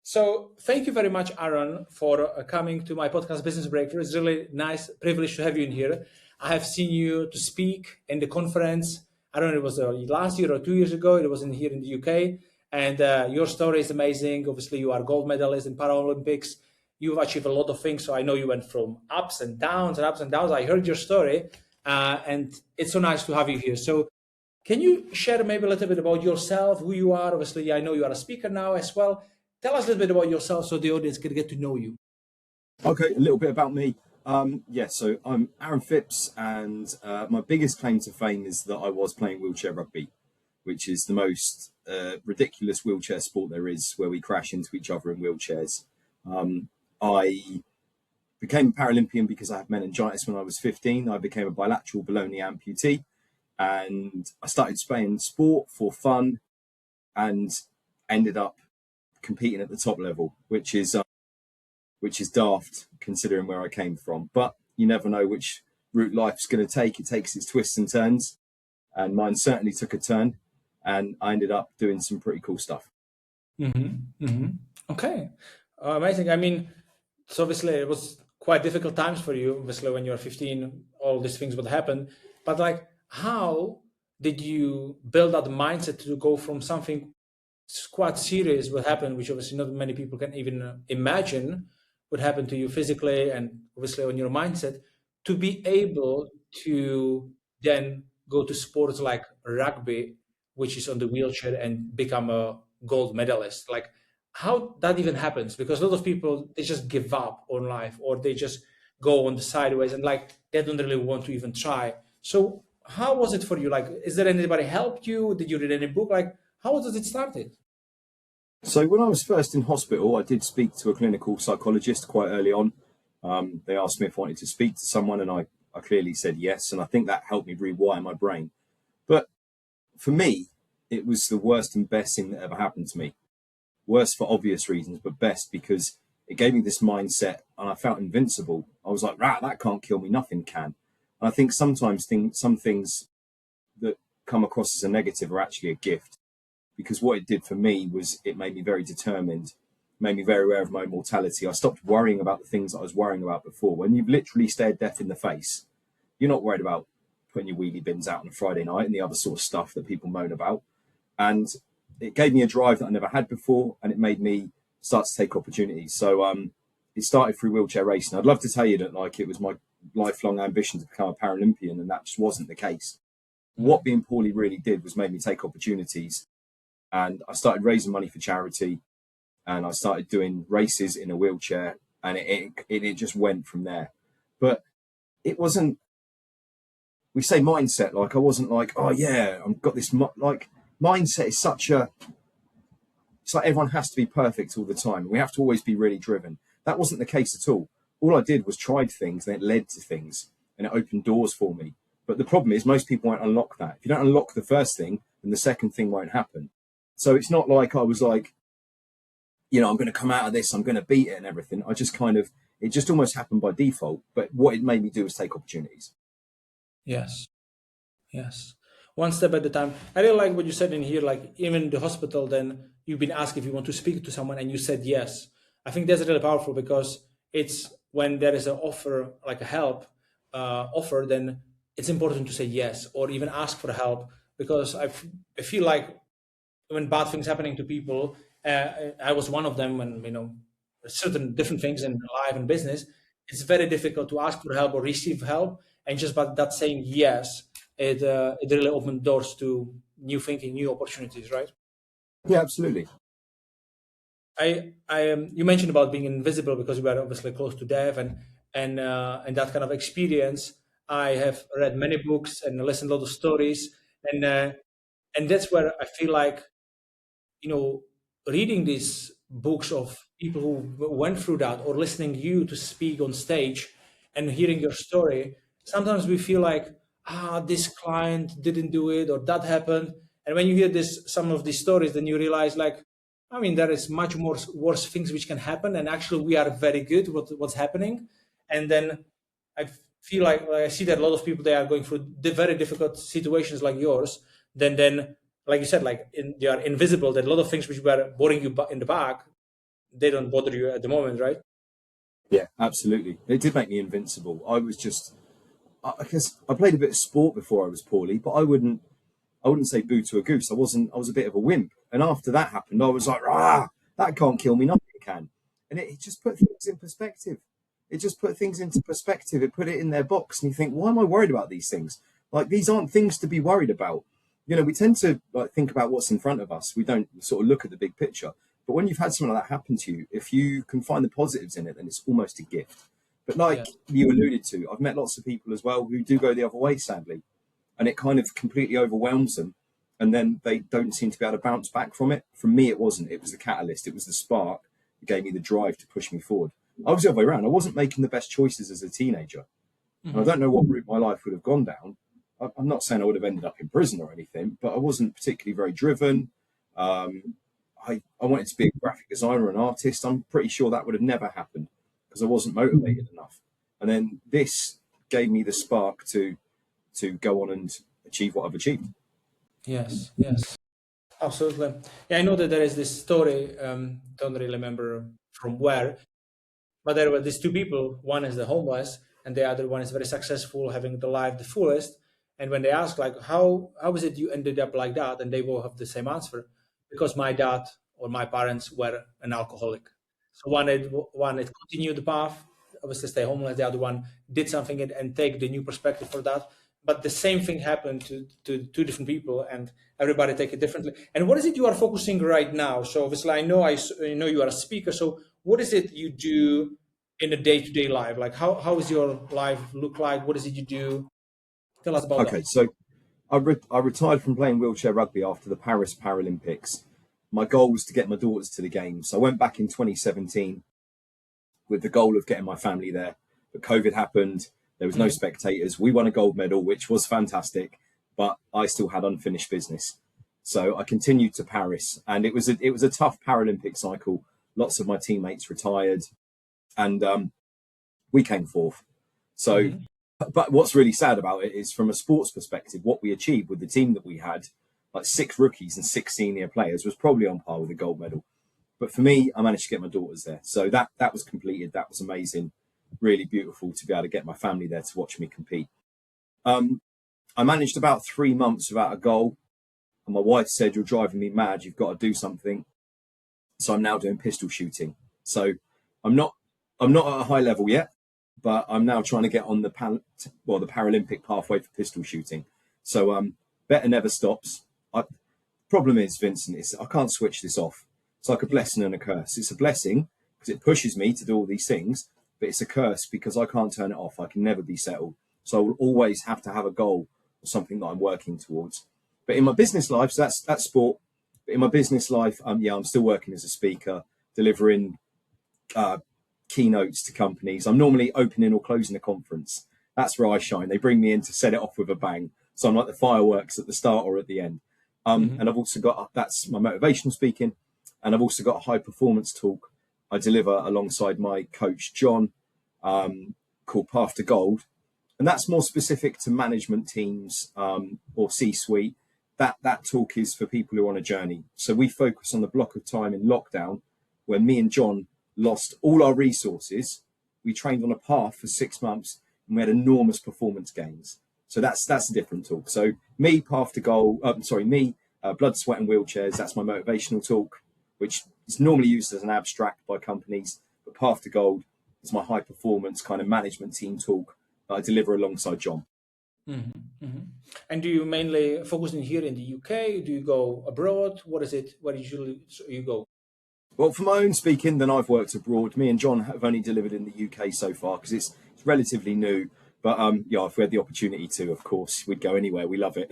So thank you very much, Aaron, for coming to my podcast, Business Breakthrough. It's really nice privilege to have you in here. I have seen you to speak in the conference. I don't know, it was last year or 2 years ago. It was in here in the UK. And your story is amazing. Obviously, you are gold medalist in Paralympics. You've achieved a lot of things. So I know you went from ups and downs and ups and downs. I heard your story, and it's so nice to have you here. So can you share maybe a little bit about yourself, who you are? Obviously, I know you are a speaker now as well. Tell us a little bit about yourself so the audience can get to know you. Okay, a little bit about me. So I'm Aaron Phipps, and my biggest claim to fame is that I was playing wheelchair rugby, which is the most ridiculous wheelchair sport there is, where we crash into each other in wheelchairs. I became a Paralympian because I had meningitis when I was 15. I became a bilateral below-knee amputee, and I started playing sport for fun and ended up competing at the top level, which is daft considering where I came from. But you never know which route life's going to take. It takes its twists and turns, and mine certainly took a turn, and I ended up doing some pretty cool stuff. Okay, amazing. I mean, so obviously it was quite difficult times for you. Obviously, when you were 15, all these things would happen. But like, how did you build that mindset to go from something quite serious what happened, which obviously not many people can even imagine would happen to you physically and obviously on your mindset, to be able to then go to sports like rugby, which is on the wheelchair, and become a gold medalist? Like, how that even happens? Because a lot of people, they just give up on life, or they just go on the sideways and like they don't really want to even try. So how was it for you? Like, is there anybody helped you? Did you read any book? Like, how was it started? So when I was first in hospital, I did speak to a clinical psychologist quite early on. They asked me if I wanted to speak to someone, and I clearly said yes, and I think that helped me rewire my brain. But for me, it was the worst and best thing that ever happened to me. Worst for obvious reasons, but best because it gave me this mindset, and I felt invincible. I was like, that can't kill me, nothing can. And I think sometimes some things that come across as a negative are actually a gift. Because what it did for me was it made me very determined, made me very aware of my mortality. I stopped worrying about the things that I was worrying about before. When you've literally stared death in the face, you're not worried about putting your wheelie bins out on a Friday night and the other sort of stuff that people moan about. And it gave me a drive that I never had before, and it made me start to take opportunities. So it started through wheelchair racing. I'd love to tell you that like it was my lifelong ambition to become a Paralympian, and that just wasn't the case. What being poorly really did was made me take opportunities. And I started raising money for charity, and I started doing races in a wheelchair, and it just went from there. But it wasn't, we say mindset, like I wasn't like, oh yeah, I've got this, like mindset is it's like everyone has to be perfect all the time. We have to always be really driven. That wasn't the case at all. All I did was tried things, and it led to things, and it opened doors for me. But the problem is most people won't unlock that. If you don't unlock the first thing, then the second thing won't happen. So it's not like I was like, I'm going to come out of this, I'm going to beat it and everything. I just it just almost happened by default. But what it made me do was take opportunities. Yes. One step at a time. I really like what you said in here, like even in the hospital, then you've been asked if you want to speak to someone and you said yes. I think that's really powerful because it's when there is an offer, like a help offer, then it's important to say yes or even ask for help, because I feel like when bad things happening to people, I was one of them. When certain different things in life and business, it's very difficult to ask for help or receive help, and just by that saying yes, it really opened doors to new thinking, new opportunities, right? Yeah, absolutely. You mentioned about being invisible because you were obviously close to death, and that kind of experience. I have read many books and listened to a lot of stories, and that's where I feel like, reading these books of people who went through that, or listening you to speak on stage and hearing your story, sometimes we feel like, this client didn't do it, or that happened. And when you hear some of these stories, then you realize, like, there is much more worse things which can happen, and actually we are very good with what's happening. And then I feel like I see that a lot of people, they are going through the very difficult situations like yours. Then like you said, like they are invisible. That a lot of things which were boring you in the back, they don't bother you at the moment, right? Yeah, absolutely. It did make me invincible. I was just, I guess I played a bit of sport before I was poorly, but I wouldn't say boo to a goose. I was a bit of a wimp. And after that happened, I was like, that can't kill me, nothing can. And it just put things in perspective. It just put things into perspective. It put it in their box. And you think, why am I worried about these things? Like, these aren't things to be worried about. You know, we tend to like think about what's in front of us. We don't sort of look at the big picture. But when you've had something like that happen to you, if you can find the positives in it, then it's almost a gift. But like Yeah. you alluded to, I've met lots of people as well who do go the other way, sadly, and it kind of completely overwhelms them, and then they don't seem to be able to bounce back from it. For me, it wasn't. It was the catalyst. It was the spark that gave me the drive to push me forward. I was the other way around. I wasn't making the best choices as a teenager. And I don't know what route my life would have gone down. I'm not saying I would have ended up in prison or anything, but I wasn't particularly very driven. I wanted to be a graphic designer, an artist. I'm pretty sure that would have never happened because I wasn't motivated enough. And then this gave me the spark to go on and achieve what I've achieved. Yes, yes, absolutely. Yeah, I know that there is this story, don't really remember from where, but there were these two people. One is the homeless, and the other one is very successful, having the life the fullest. And when they ask, like, how is it you ended up like that, and they both have the same answer, because my dad or my parents were an alcoholic. So one had continued the path, obviously stay homeless. The other one did something and take the new perspective for that. But the same thing happened to two different people, and everybody take it differently. And what is it you are focusing right now? So obviously, I know you are a speaker. So what is it you do in a day-to-day life? Like how is your life look like? What is it you do? Tell us about Okay, that. so I retired from playing wheelchair rugby after the Paris Paralympics. My goal was to get my daughters to the games. So I went back in 2017 with the goal of getting my family there. But COVID happened. There was no spectators. We won a gold medal, which was fantastic, but I still had unfinished business. So I continued to Paris, and it was a tough Paralympic cycle. Lots of my teammates retired, and we came fourth. So, but what's really sad about it is, from a sports perspective, what we achieved with the team that we had, like 6 rookies and 6 senior players, was probably on par with a gold medal. But for me, I managed to get my daughters there. So that was completed. That was amazing. Really beautiful to be able to get my family there to watch me compete. I managed about 3 months without a goal. And my wife said, "You're driving me mad. You've got to do something." So I'm now doing pistol shooting. So I'm not at a high level yet, but I'm now trying to get on the Paralympic pathway for pistol shooting. So better never stops. Problem is, Vincent, I can't switch this off. It's like a blessing and a curse. It's a blessing because it pushes me to do all these things, but it's a curse because I can't turn it off. I can never be settled. So I will always have to have a goal or something that I'm working towards. But in my business life, so that's sport. But in my business life, I'm still working as a speaker, delivering keynotes to companies. I'm normally opening or closing a conference. That's where I shine. They bring me in to set it off with a bang. So I'm like the fireworks at the start or at the end. And I've also got, that's my motivational speaking. And I've also got a high performance talk I deliver alongside my coach, John, called Path to Gold. And that's more specific to management teams or C-suite. That talk is for people who are on a journey. So we focus on the block of time in lockdown where me and John lost all our resources. We trained on a path for 6 months and we had enormous performance gains. So that's a different talk. So me, Path to Gold, Blood, Sweat and Wheelchairs, that's my motivational talk, which is normally used as an abstract by companies. But Path to Gold is my high performance kind of management team talk that I deliver alongside John. And do you mainly focus in here in the UK? Do you go abroad? What is it? Where usually you go? Well, for my own speaking, then I've worked abroad. Me and John have only delivered in the UK so far because it's relatively new. But if we had the opportunity to, of course, we'd go anywhere. We love it.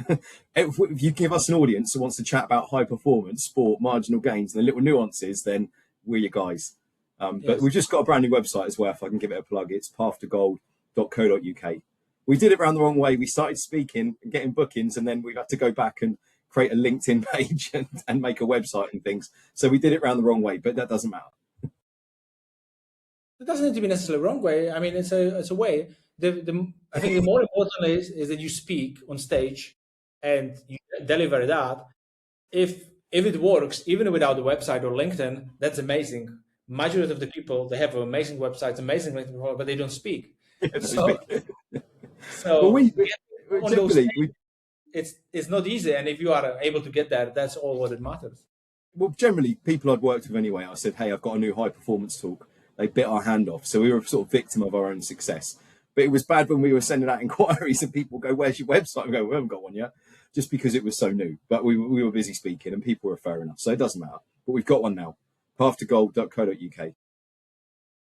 If you give us an audience who wants to chat about high performance, sport, marginal gains, and the little nuances, then we're your guys. But we've just got a brand new website as well, if I can give it a plug. It's pathtogold.co.uk. We did it around the wrong way. We started speaking and getting bookings, and then we've had to go back and create a LinkedIn page and make a website and things. So we did it around the wrong way, but that doesn't matter. It doesn't need to be necessarily the wrong way. I mean, it's a way. I think the more important is that you speak on stage and you deliver that. If it works, even without the website or LinkedIn, that's amazing. majority of the people, they have amazing websites, amazing LinkedIn profile, but they don't speak. So, well, so getting on those generally, stages, it's not easy. And if you are able to get there, that's all what it matters. generally, people I'd worked with anyway, I said, hey, I've got a new high performance talk. They bit our hand off. So we were sort of victim of our own success. But it was bad when we were sending out inquiries and people go, where's your website? We go, we haven't got one yet, just because it was so new. But we were busy speaking and people were fair enough. So it doesn't matter. But we've got one now, pathtogold.co.uk.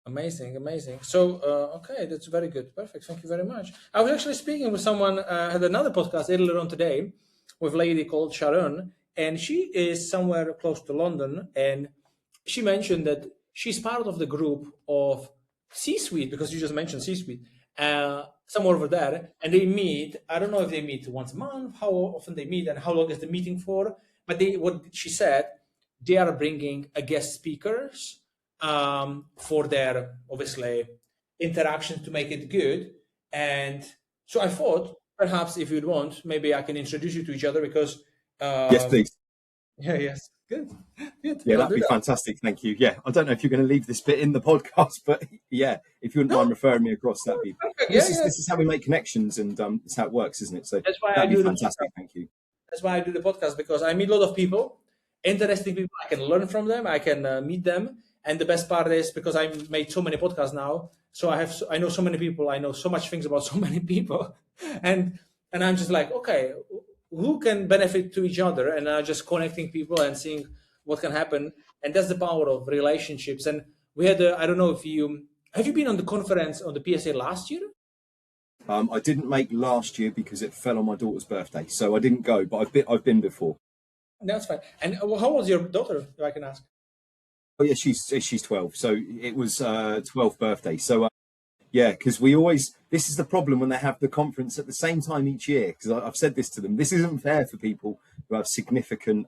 Amazing, amazing. So, okay, that's very good. Perfect. Thank you very much. I was actually speaking with someone, had another podcast earlier on today with a lady called Sharon, and she is somewhere close to London. And she mentioned that she's part of the group of C-suite, because you just mentioned C-suite, somewhere over there. And they meet, I don't know if they meet once a month, how often they meet and how long is the meeting for. But what she said, they are bringing a guest speakers for their, obviously, interaction to make it good. And so I thought, perhaps if you'd want, maybe I can introduce you to each other because... yes, please. Yeah, yes. Good. Good. Yeah, that'd be fantastic. Thank you. Yeah, I don't know if you're going to leave this bit in the podcast, but yeah, if you wouldn't mind referring me across, that'd be... This is how we make connections, and it's how it works, isn't it? So that's why that'd be fantastic. Thank you. That's why I do the podcast, because I meet a lot of people, interesting people. I can learn from them. I can meet them. And the best part is, because I made so many podcasts now, so I know so many people. I know so much things about so many people, and I'm just like, okay, who can benefit to each other, and just connecting people and seeing what can happen. And that's the power of relationships. And we had I don't know if have you been on the conference on the PSA last year? I didn't make last year because it fell on my daughter's birthday, so I didn't go. But I've been before. That's fine. And how old is your daughter, if I can ask? Oh yeah, she's 12. So it was 12th birthday. So yeah, because this is the problem when they have the conference at the same time each year. Because I've said this to them, this isn't fair for people who have significant,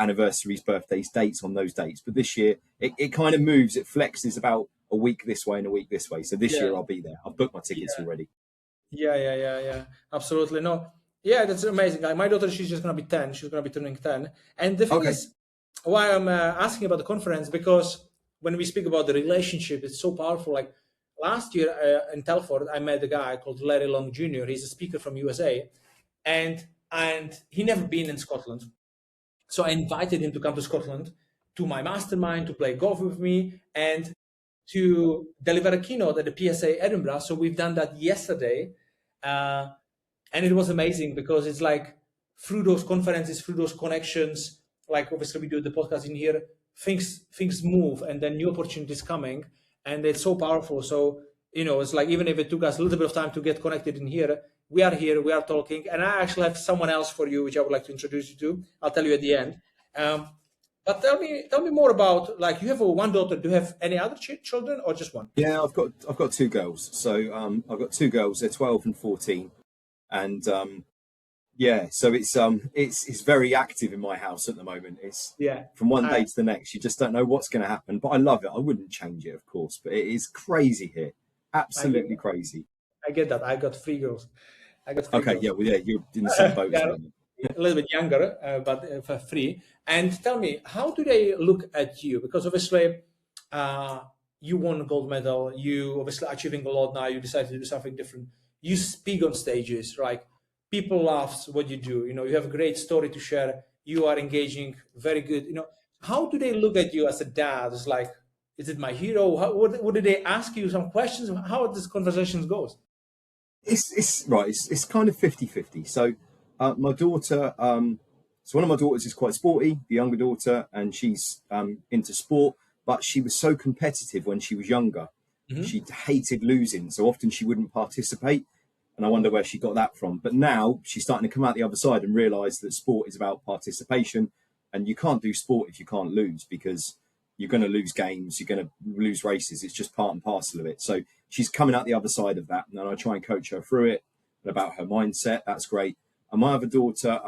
anniversaries, birthdays, dates on those dates. But this year it kind of moves. It flexes about a week this way and a week this way. So this year I'll be there. I've booked my tickets already. Yeah. Absolutely. No. Yeah, that's amazing. My daughter, she's just going to be 10. She's going to be turning 10. And the thing is, why I'm asking about the conference, because when we speak about the relationship, it's so powerful. Like last year in Telford, I met a guy called Larry Long Jr. He's a speaker from USA, and he never been in Scotland. So I invited him to come to Scotland to my mastermind, to play golf with me, and to deliver a keynote at the PSA Edinburgh. So we've done that yesterday. And it was amazing, because it's like through those conferences, through those connections, like obviously we do the podcast in here, things move, and then new opportunities coming, and it's so powerful. So, it's like, even if it took us a little bit of time to get connected in here, we are talking, and I actually have someone else for you, which I would like to introduce you to. I'll tell you at the end. But tell me more about, like, you have one daughter. Do you have any other children, or just one? Yeah, I've got two girls. So I've got two girls. They're 12 and 14, and yeah, so it's very active in my house at the moment. It's from one day to the next. You just don't know what's going to happen. But I love it. I wouldn't change it, of course. But it is crazy here, absolutely crazy. I get that. I got 3 girls. Okay, girls. Yeah, you're in the same boat. A little bit younger, but for 3. And tell me, how do they look at you? Because obviously, you won a gold medal. You obviously achieving a lot now. You decided to do something different. You speak on stages, right? People love what you do. You have a great story to share. You are engaging, very good. How do they look at you as a dad? It's like, is it my hero? What do they ask you some questions? How this conversations goes? It's right. It's kind of 50-50. So my daughter, so one of my daughters is quite sporty, the younger daughter, and she's into sport. But she was so competitive when she was younger. Mm-hmm. She hated losing, so often she wouldn't participate. And I wonder where she got that from. But now she's starting to come out the other side and realise that sport is about participation. And you can't do sport if you can't lose, because you're going to lose games, you're going to lose races. It's just part and parcel of it. So she's coming out the other side of that. And then I try and coach her through it, and about her mindset. That's great. And my other daughter,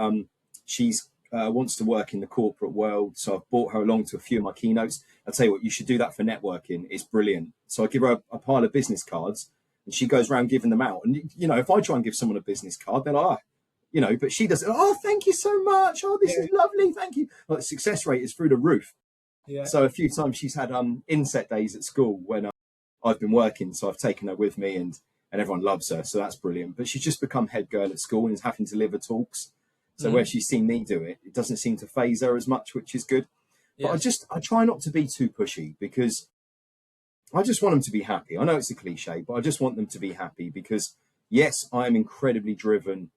she's wants to work in the corporate world. So I've brought her along to a few of my keynotes. I'll tell you what, you should do that for networking. It's brilliant. So I give her a pile of business cards, and she goes around giving them out. And, if I try and give someone a business card, they're like, but she does, oh, thank you so much. Oh, this is lovely. Thank you. Like, the success rate is through the roof. Yeah. So a few times she's had inset days at school when I've been working, so I've taken her with me, and everyone loves her, so that's brilliant. But she's just become head girl at school and is having to deliver talks. So where she's seen me do it, it doesn't seem to phase her as much, which is good. But Yes. I try not to be too pushy, because I just want them to be happy. I know it's a cliche, but I just want them to be happy, because yes, I am incredibly driven.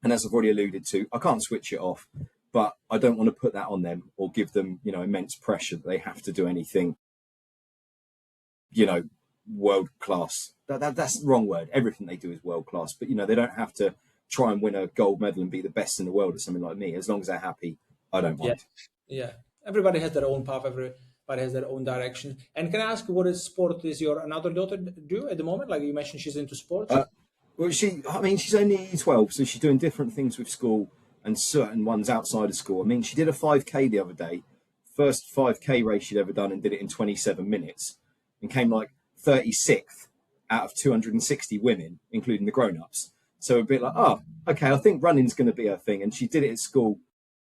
And as I've already alluded to, I can't switch it off, but I don't want to put that on them or give them, immense pressure that they have to do anything, world class. That's the wrong word. Everything they do is world class, but they don't have to try and win a gold medal and be the best in the world or something like me. As long as they're happy, I don't Yeah. mind. Yeah. Everybody has their own path. Everybody has their own direction. And can I ask, what is sport is your another daughter do at the moment? Like you mentioned, she's into sports. Well, she's only 12, so she's doing different things with school and certain ones outside of school. I mean, she did a 5K the other day, first 5K race she'd ever done, and did it in 27 minutes and came like 36th out of 260 women, including the grown-ups. So a bit like, oh, okay, I think running's going to be her thing. And she did it at school.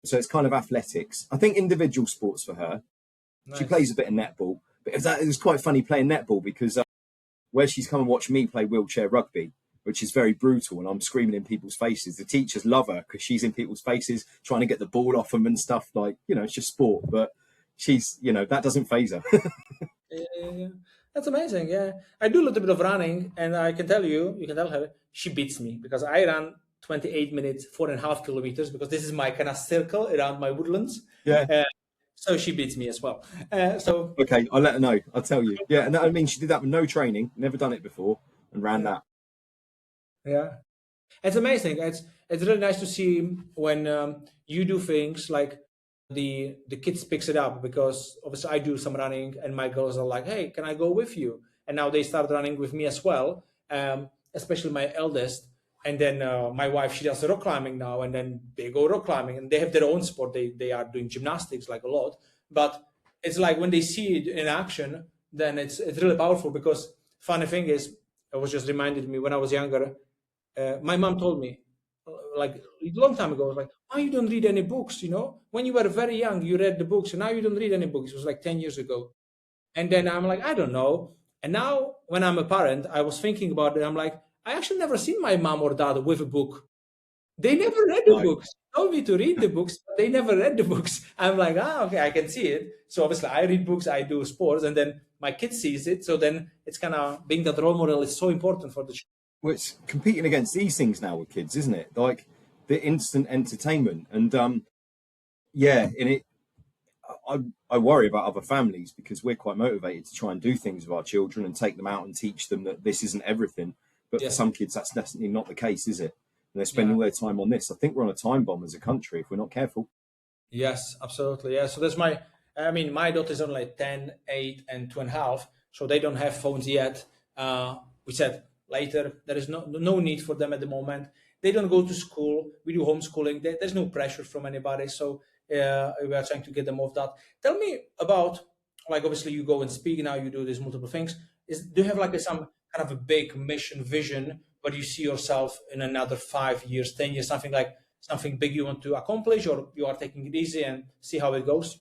So it's kind of athletics. I think individual sports for her. Nice. She plays a bit of netball. But it was quite funny playing netball, because where she's come and watched me play wheelchair rugby, which is very brutal, and I'm screaming in people's faces. The teachers love her because she's in people's faces trying to get the ball off them and stuff. Like, it's just sport, but she's, that doesn't faze her. Yeah. That's amazing. Yeah. I do a little bit of running, and I can tell you can tell her she beats me, because I ran 28 minutes, 4.5 kilometers, because this is my kind of circle around my woodlands. Yeah. So she beats me as well. So Okay, I'll let her know. I'll tell you. Yeah, and I mean, she did that with no training, never done it before, and ran that. yeah, it's amazing. It's really nice to see when you do things like the kids picks it up, because obviously I do some running, and my girls are like, hey, can I go with you? And now they start running with me as well, especially my eldest. And then my wife, she does rock climbing now, and then they go rock climbing, and they have their own sport. They are doing gymnastics like a lot, but it's like when they see it in action, then it's really powerful. Because funny thing is, it was just reminded me when I was younger. My mom told me, like a long time ago, like, why you don't read any books? When you were very young, you read the books, and now you don't read any books. It was like 10 years ago. And then I'm like, I don't know. And now when I'm a parent, I was thinking about it. I'm like, I actually never seen my mom or dad with a book. They never read the No. books. They told me to read the books, but they never read the books. I'm like, okay, I can see it. So obviously I read books, I do sports, and then my kid sees it. So then it's kind of being that role model is so important for the child. Well, it's competing against these things now with kids, isn't it? Like the instant entertainment, and yeah, and I worry about other families, because we're quite motivated to try and do things with our children and take them out and teach them that this isn't everything. But Yeah. for some kids, that's definitely not the case, is it? And they're spending all their time on this. I think we're on a time bomb as a country if we're not careful. Yes, absolutely. Yeah. So that's my daughter's only like 10, 8, and 2.5. So they don't have phones yet. We said later, there is no need for them at the moment. They don't go to school. We do homeschooling. There's no pressure from anybody. So we are trying to get them off that. Tell me about, like, obviously you go and speak now, you do these multiple things. Do you have like some kind of a big mission vision where you see yourself in another 5 years, 10 years, something big you want to accomplish, or you are taking it easy and see how it goes?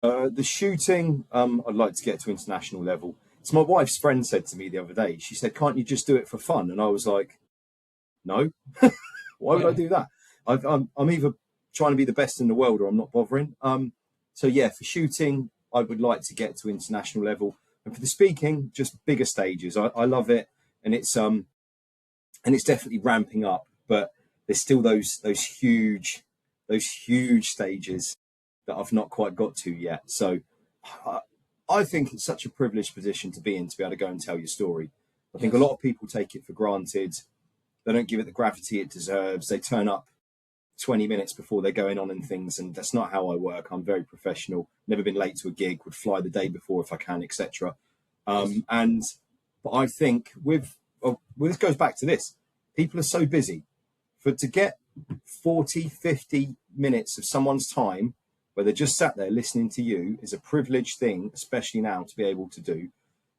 The shooting, I'd like to get to international level. So my wife's friend said to me the other day, she said, can't you just do it for fun? And I was like, no, why would I do that? I'm either trying to be the best in the world or I'm not bothering. So yeah, for shooting, I would like to get to international level. And for the speaking, just bigger stages. I love it. And it's definitely ramping up, but there's still those huge stages that I've not quite got to yet. So I think it's such a privileged position to be in, to be able to go and tell your story. I think a lot of people take it for granted. They don't give it the gravity it deserves. They turn up 20 minutes before they're going on and things, and that's not how I work. I'm very professional, never been late to a gig, would fly the day before if I can, etc. But I think this goes back to this. People are so busy. To get 40, 50 minutes of someone's time where they're just sat there listening to you is a privileged thing, especially now, to be able to do.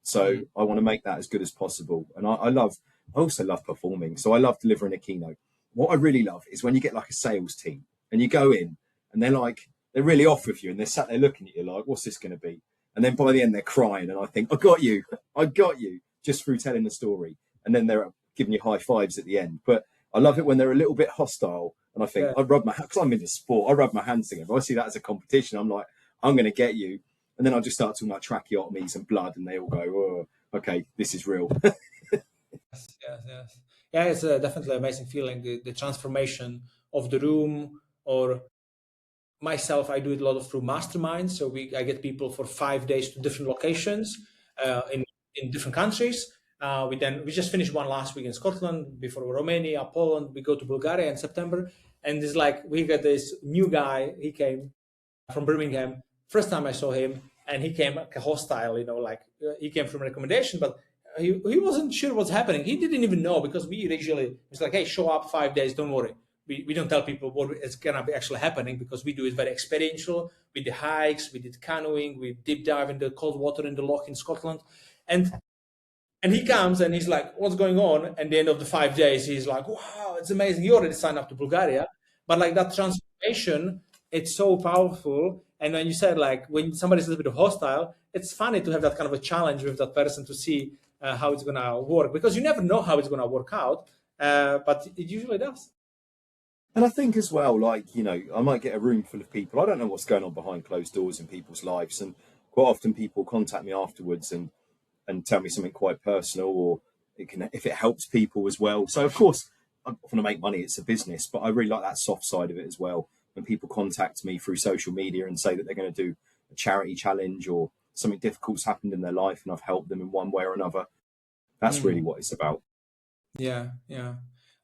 So I want to make that as good as possible. And I also love performing. So I love delivering a keynote. What I really love is when you get like a sales team and you go in and they're like, they're really off with you, and they're sat there looking at you like, what's this going to be? And then by the end, they're crying, and I think, I got you, just through telling the story. And then they're giving you high fives at the end. But I love it when they're a little bit hostile, and I think, I rub my hands, because I'm in the sport, I rub my hands together. I see that as a competition. I'm like, I'm going to get you. And then I just start talking about tracheotomies and blood, and they all go, oh, okay, this is real. Yes. Yeah, it's definitely an amazing feeling, the transformation of the room. Or myself, I do it a lot of through masterminds. So I get people for 5 days to different locations in different countries. We just finished one last week in Scotland, before Romania, Poland. We go to Bulgaria in September, and it's like we got this new guy. He came from Birmingham. First time I saw him, and he came like hostile, he came from recommendation, but he wasn't sure what's happening. He didn't even know, because we usually, it's like, hey, show up 5 days, don't worry. We don't tell people what is going to be actually happening, because we do it very experiential. We did hikes, we did canoeing, we deep dive in the cold water in the loch in Scotland. And he comes and he's like, what's going on? And at the end of the 5 days, he's like, wow, it's amazing. You already signed up to Bulgaria. But like that transformation, it's so powerful. And when you said, like, when somebody's a little bit hostile, it's funny to have that kind of a challenge with that person to see how it's going to work, because you never know how it's going to work out. But it usually does. And I think as well, like, I might get a room full of people. I don't know what's going on behind closed doors in people's lives. And quite often people contact me afterwards and tell me something quite personal, or if it helps people as well. So of course, I want to make money. It's a business, but I really like that soft side of it as well. When people contact me through social media and say that they're going to do a charity challenge, or something difficult's happened in their life and I've helped them in one way or another, that's really what it's about. Yeah.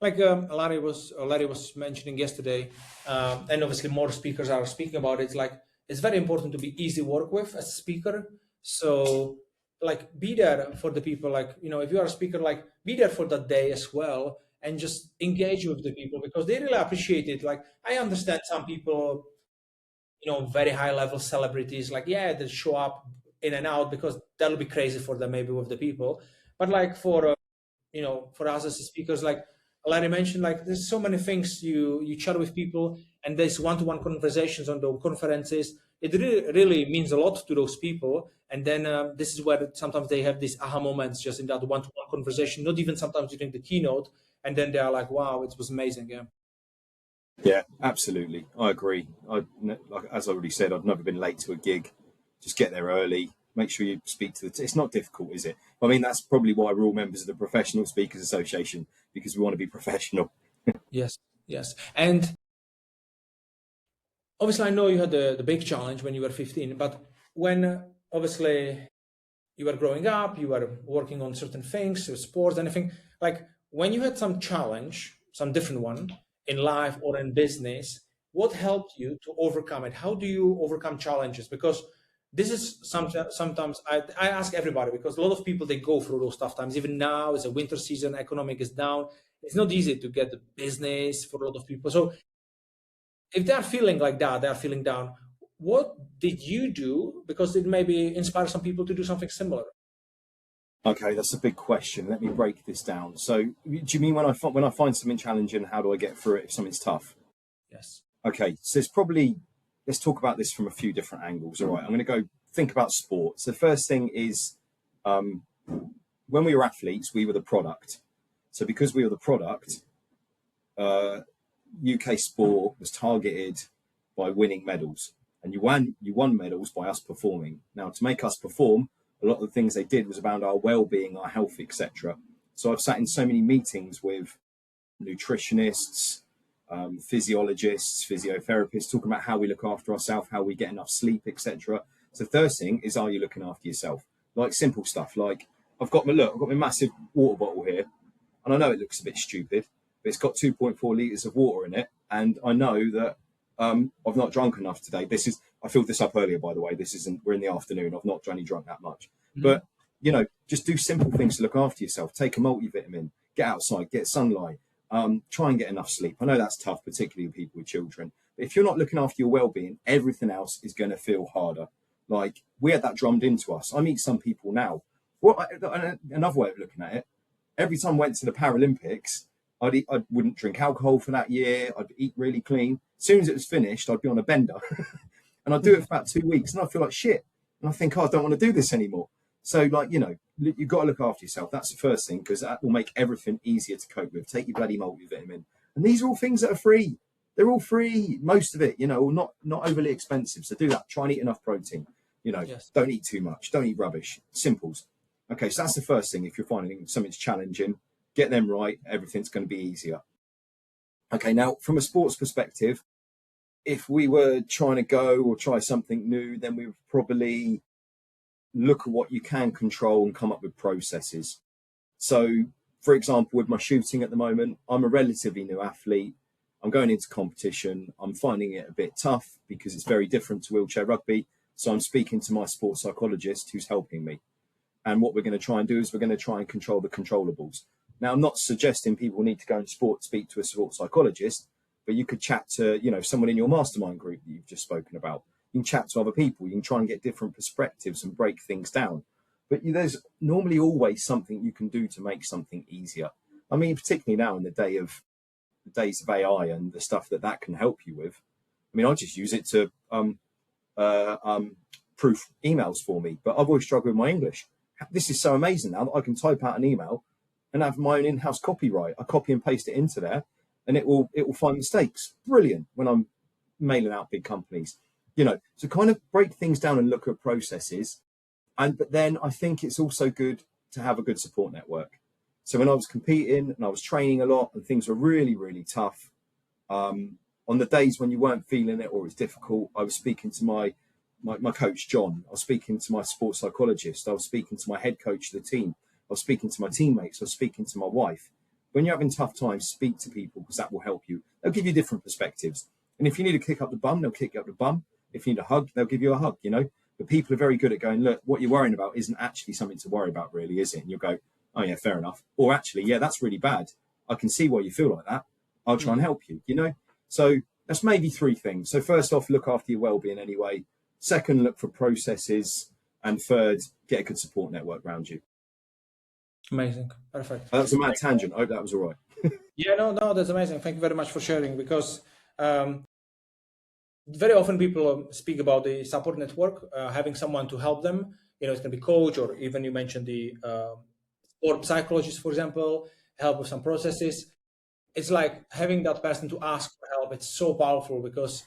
Like Larry was mentioning yesterday, and obviously more speakers are speaking about it. It's like, it's very important to be easy to work with as a speaker. So like, be there for the people. Like, if you are a speaker, like, be there for that day as well, and just engage with the people, because they really appreciate it. Like, I understand some people, very high level celebrities, like, they show up in and out, because that'll be crazy for them, maybe, with the people. But like, for us as speakers, like Larry mentioned, like, there's so many things you chat with people, and there's one-to-one conversations on the conferences. It really means a lot to those people. And then this is where sometimes they have these aha moments, just in that one-to-one conversation, not even sometimes during the keynote. And then they are like, wow, it was amazing. Yeah, absolutely. I agree. As I already said, I've never been late to a gig. Just get there early. Make sure you speak to it's not difficult, is it? I mean, that's probably why we're all members of the Professional Speakers Association, because we want to be professional. Yes. And obviously, I know you had the big challenge when you were 15, but when obviously you were growing up, you were working on certain things, sports, anything, like, when you had some challenge, some different one in life or in business, what helped you to overcome it? How do you overcome challenges? Because this is sometimes I ask everybody, because a lot of people, they go through those tough times. Even now, it's a winter season, economic is down. It's not easy to get the business for a lot of people. So if they're feeling like that, they're feeling down, what did you do? Because it maybe inspire some people to do something similar. Okay, that's a big question. Let me break this down. So, do you mean when I find something challenging, how do I get through it if something's tough? Yes. Okay, so let's talk about this from a few different angles. All right, I'm going to go think about sports. The first thing is, when we were athletes, we were the product. So because we were the product, UK sport was targeted by winning medals, and you won medals by us performing. Now, to make us perform, a lot of the things they did was about our well-being, our health, etc. So I've sat in so many meetings with nutritionists, physiologists, physiotherapists, talking about how we look after ourselves, how we get enough sleep, etc. So the first thing is, are you looking after yourself? Like simple stuff, like I've got my massive water bottle here, and I know it looks a bit stupid, but it's got 2.4 litres of water in it, and I know that I've not drunk enough today. I filled this up earlier, by the way. We're in the afternoon. I've not only drunk that much. Mm-hmm. But, just do simple things to look after yourself. Take a multivitamin, get outside, get sunlight, try and get enough sleep. I know that's tough, particularly with people with children. But if you're not looking after your well-being, everything else is going to feel harder. Like, we had that drummed into us. I meet some people now. Another way of looking at it, every time I went to the Paralympics, I wouldn't drink alcohol for that year. I'd eat really clean. As soon as it was finished, I'd be on a bender. And I do it for about 2 weeks and I feel like shit. And I think, oh, I don't want to do this anymore. So, like, you know, you've got to look after yourself. That's the first thing, because that will make everything easier to cope with. Take your bloody multivitamin. And these are all things that are free. They're all free, most of it, you know, not overly expensive. So do that. Try and eat enough protein. You know, Don't eat too much. Don't eat rubbish. Simples. Okay, so that's the first thing. If you're finding something's challenging, get them right. Everything's going to be easier. Okay, now from a sports perspective, if we were trying to go or try something new, then we would probably look at what you can control and come up with processes. So, for example, with my shooting at the moment, I'm a relatively new athlete. I'm going into competition. I'm finding it a bit tough because it's very different to wheelchair rugby. So I'm speaking to my sports psychologist who's helping me. And what we're going to try and do is we're going to try and control the controllables. Now, I'm not suggesting people need to go and speak to a sports psychologist, but you could chat to, you know, someone in your mastermind group that you've just spoken about. You can chat to other people. You can try and get different perspectives and break things down. But there's normally always something you can do to make something easier. I mean, particularly now in the days of AI and the stuff that can help you with. I mean, I just use it to proof emails for me, but I've always struggled with my English. This is so amazing now that I can type out an email and have my own in-house copyright. I copy and paste it into there, and it will find mistakes. Brilliant when I'm mailing out big companies, you know. So kind of break things down and look at processes. But then I think it's also good to have a good support network. So when I was competing and I was training a lot and things were really, really tough, on the days when you weren't feeling it or it was difficult, I was speaking to my coach, John. I was speaking to my sports psychologist. I was speaking to my head coach of the team. I was speaking to my teammates. I was speaking to my wife. When you're having tough times, speak to people, because that will help you. They'll give you different perspectives. And if you need to kick up the bum, they'll kick you up the bum. If you need a hug, they'll give you a hug, you know. But people are very good at going, look, what you're worrying about isn't actually something to worry about, really, is it? And you'll go, oh, yeah, fair enough. Or actually, yeah, that's really bad. I can see why you feel like that. I'll try and help you, you know. So that's maybe 3 things. So first off, look after your well-being anyway. Second, look for processes. And third, get a good support network around you. Amazing. Perfect. That was a mad tangent. I hope that was all right. Yeah, no, that's amazing. Thank you very much for sharing, because very often people speak about the support network, having someone to help them. You know, it can be coach, or even you mentioned the sport psychologist, for example, help with some processes. It's like having that person to ask for help. It's so powerful, because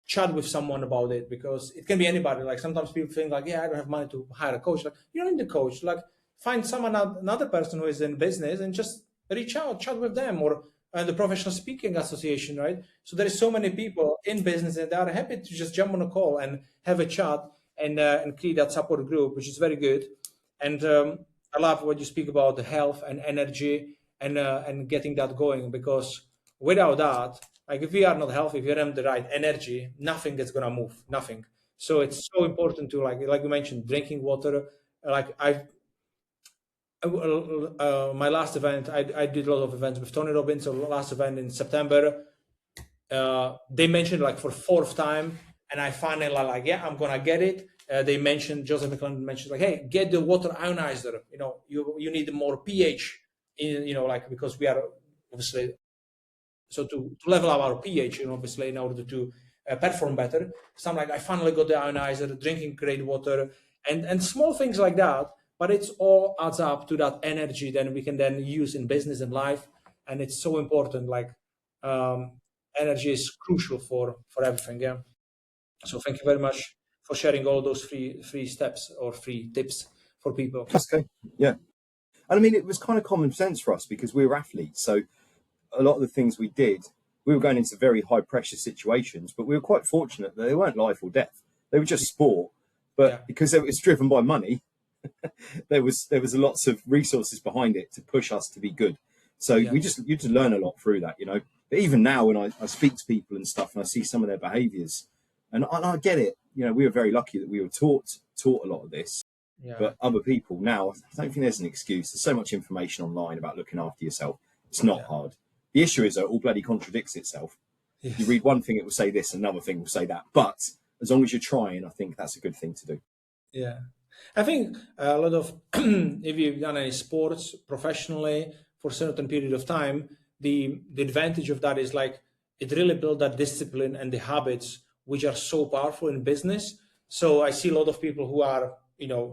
chat with someone about it, because it can be anybody. Like sometimes people think like, yeah, I don't have money to hire a coach. Like, you don't need a coach. Like, find someone, another person who is in business, and just reach out, chat with them, or the Professional Speaking Association, right? So there is so many people in business, and they are happy to just jump on a call and have a chat and create that support group, which is very good. And I love what you speak about the health and energy and getting that going, because without that, like if we are not healthy, if we don't have the right energy, nothing is gonna move, nothing. So it's so important to like you mentioned, drinking water. Like my last event, I did a lot of events with Tony Robbins. So last event in September, they mentioned like for 4th time, and I finally like, yeah, I'm gonna get it. They mentioned, Joseph McClellan mentioned like, hey, get the water ionizer. You know, you need more pH in, you know, like, because we are obviously, so to level up our pH, you know, obviously in order to perform better. So I'm like, I finally got the ionizer, drinking great water, and small things like that. But it's all adds up to that energy that we can then use in business and life. And it's so important. Like energy is crucial for everything. Yeah. So thank you very much for sharing all those free steps or free tips for people. That's okay. Yeah. And I mean, it was kind of common sense for us because we were athletes. So a lot of the things we did, we were going into very high pressure situations, but we were quite fortunate that they weren't life or death. They were just sport. But because it was driven by money, there was lots of resources behind it to push us to be good. So you just learn a lot through that, you know. But even now when I speak to people and stuff and I see some of their behaviors, and I get it, you know, we were very lucky that we were taught a lot of this. But other people now, I don't think there's an excuse. There's so much information online about looking after yourself. It's not hard. The issue is that it all bloody contradicts itself. You read one thing, it will say this, another thing will say that. But as long as you're trying, I think that's a good thing to do. Yeah. I think a lot of, if you've done any sports professionally for a certain period of time, the advantage of that is like it really builds that discipline and the habits which are so powerful in business. So I see a lot of people who are,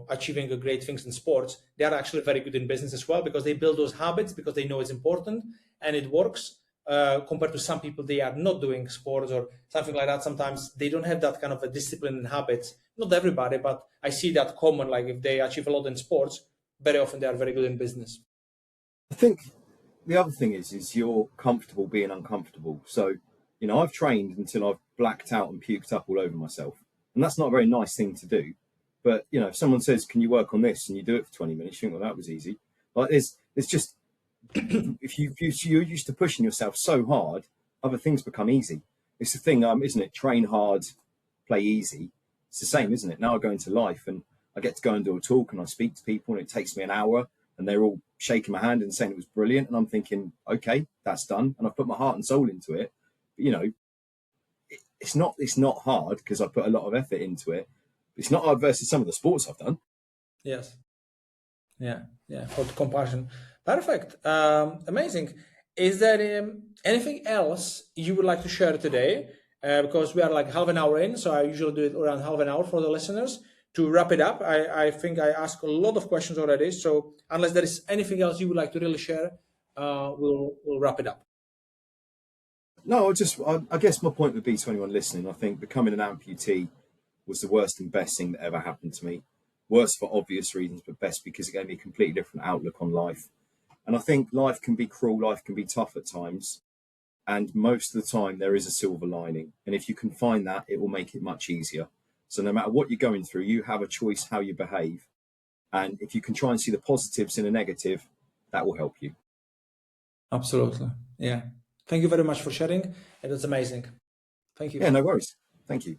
achieving great things in sports. They are actually very good in business as well, because they build those habits because they know it's important and it works. Compared to some people, they are not doing sports or something like that. Sometimes they don't have that kind of a discipline and habits. Not everybody, but I see that common. Like if they achieve a lot in sports, very often they are very good in business. I think the other thing is you're comfortable being uncomfortable. So, I've trained until I've blacked out and puked up all over myself. And that's not a very nice thing to do. But, if someone says, can you work on this? And you do it for 20 minutes, you think, well, that was easy. Like it's just, if you're used to pushing yourself so hard, other things become easy. It's the thing, isn't it? Train hard, play easy. It's the same, isn't it? Now I go into life and I get to go and do a talk and I speak to people and it takes me an hour and they're all shaking my hand and saying it was brilliant. And I'm thinking, okay, that's done. And I've put my heart and soul into it. But, it's not hard because I put a lot of effort into it. It's not hard versus some of the sports I've done. Yes. Yeah. For the comparison. Perfect. Amazing. Is there anything else you would like to share today? Because we are like half an hour in, so I usually do it around half an hour for the listeners. To wrap it up, I think I asked a lot of questions already. So unless there is anything else you would like to really share, we'll wrap it up. No, I guess my point would be to anyone listening, I think becoming an amputee was the worst and best thing that ever happened to me. Worst for obvious reasons, but best because it gave me a completely different outlook on life. And I think life can be cruel, life can be tough at times. And most of the time there is a silver lining. And if you can find that, it will make it much easier. So no matter what you're going through, you have a choice how you behave. And if you can try and see the positives in a negative, that will help you. Absolutely. Yeah. Thank you very much for sharing. It was amazing. Thank you. Yeah, no worries. Thank you.